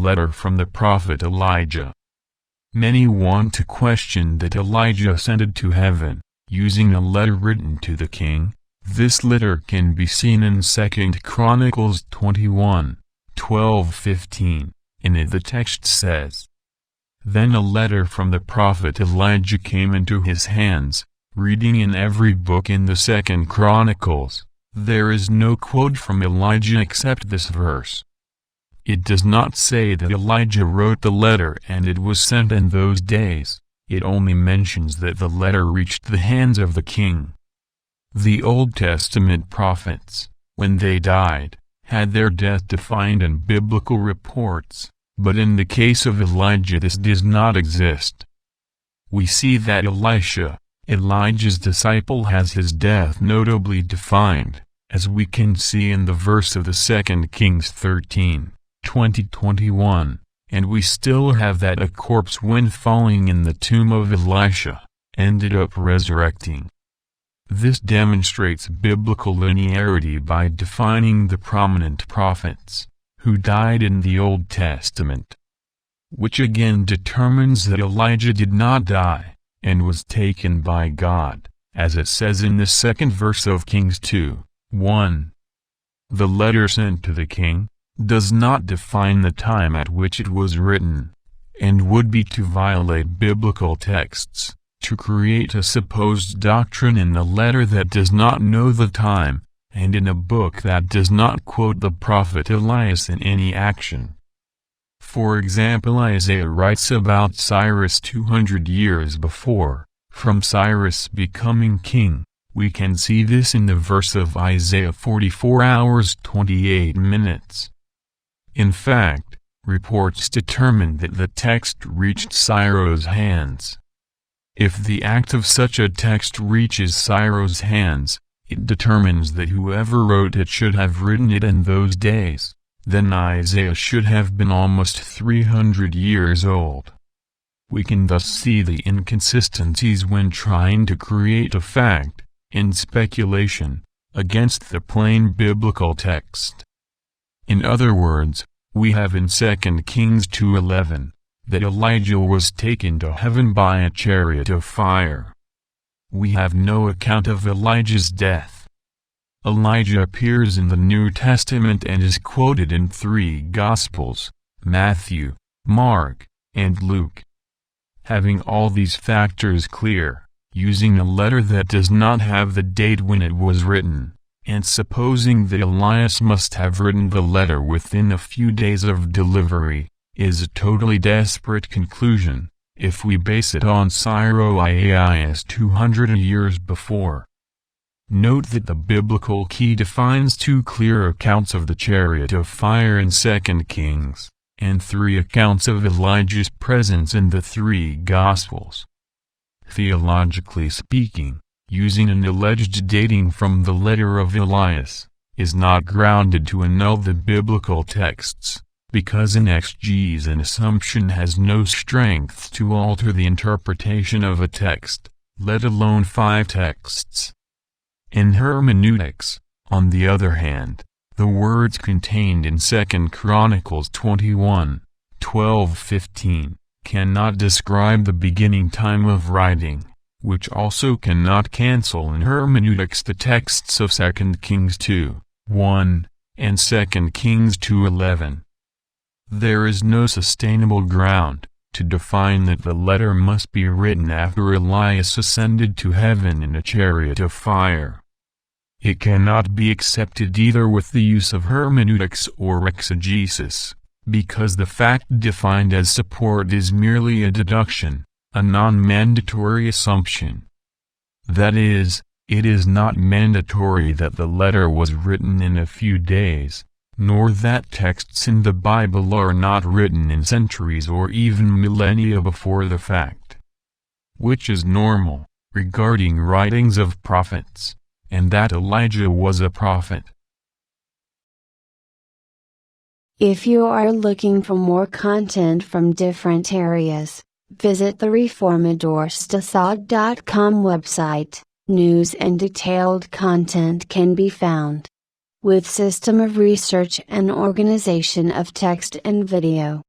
letter from the prophet Elijah. Many want to question that Elijah ascended to heaven, using a letter written to the king. This letter can be seen in 2 Chronicles 21:12-15. In it the text says, "Then a letter from the prophet Elijah came into his hands." Reading in every book in the 2 Chronicles, there is no quote from Elijah except this verse. It does not say that Elijah wrote the letter and it was sent in those days. It only mentions that the letter reached the hands of the king. The Old Testament prophets, when they died, had their death defined in biblical reports, but in the case of Elijah this does not exist. We see that Elisha, Elijah's disciple, has his death notably defined, as we can see in the verse of the 2 Kings 13:20-21, and we still have that a corpse when falling in the tomb of Elisha, ended up resurrecting. This demonstrates biblical linearity by defining the prominent prophets, who died in the Old Testament. Which again determines that Elijah did not die, and was taken by God, as it says in the 2nd verse of Kings 2:1. The letter sent to the king does not define the time at which it was written, and would be to violate biblical texts, to create a supposed doctrine in a letter that does not know the time, and in a book that does not quote the prophet Elias in any action. For example, Isaiah writes about Cyrus 200 years before. From Cyrus becoming king, we can see this in the verse of Isaiah 44 hours 28 minutes. In fact, reports determine that the text reached Cyrus' hands. If the act of such a text reaches Cyrus' hands, it determines that whoever wrote it should have written it in those days. Then Isaiah should have been almost 300 years old. We can thus see the inconsistencies when trying to create a fact, in speculation, against the plain biblical text. In other words, we have in 2 Kings 2:11, that Elijah was taken to heaven by a chariot of fire. We have no account of Elijah's death. Elijah appears in the New Testament and is quoted in 3 Gospels, Matthew, Mark, and Luke. Having all these factors clear, using a letter that does not have the date when it was written, and supposing that Elias must have written the letter within a few days of delivery, is a totally desperate conclusion, if we base it on Cyrus 200 years before. Note that the biblical key defines 2 clear accounts of the chariot of fire in 2 Kings, and 3 accounts of Elijah's presence in the 3 Gospels. Theologically speaking, using an alleged dating from the letter of Elias, is not grounded to annul the biblical texts, because an exegesis and assumption has no strength to alter the interpretation of a text, let alone 5 texts. In hermeneutics, on the other hand, the words contained in 2 Chronicles 21:12-15, cannot describe the beginning time of writing, which also cannot cancel in hermeneutics the texts of 2 Kings 2:1, and 2 Kings 2:11. There is no sustainable ground to define that the letter must be written after Elias ascended to heaven in a chariot of fire. It cannot be accepted either with the use of hermeneutics or exegesis, because the fact defined as support is merely a deduction, a non-mandatory assumption. That is, it is not mandatory that the letter was written in a few days, nor that texts in the Bible are not written in centuries or even millennia before the fact. Which is normal, regarding writings of prophets, and that Elijah was a prophet. If you are looking for more content from different areas, visit the reformadorstad.com website. News and detailed content can be found with system of research and organization of text and video.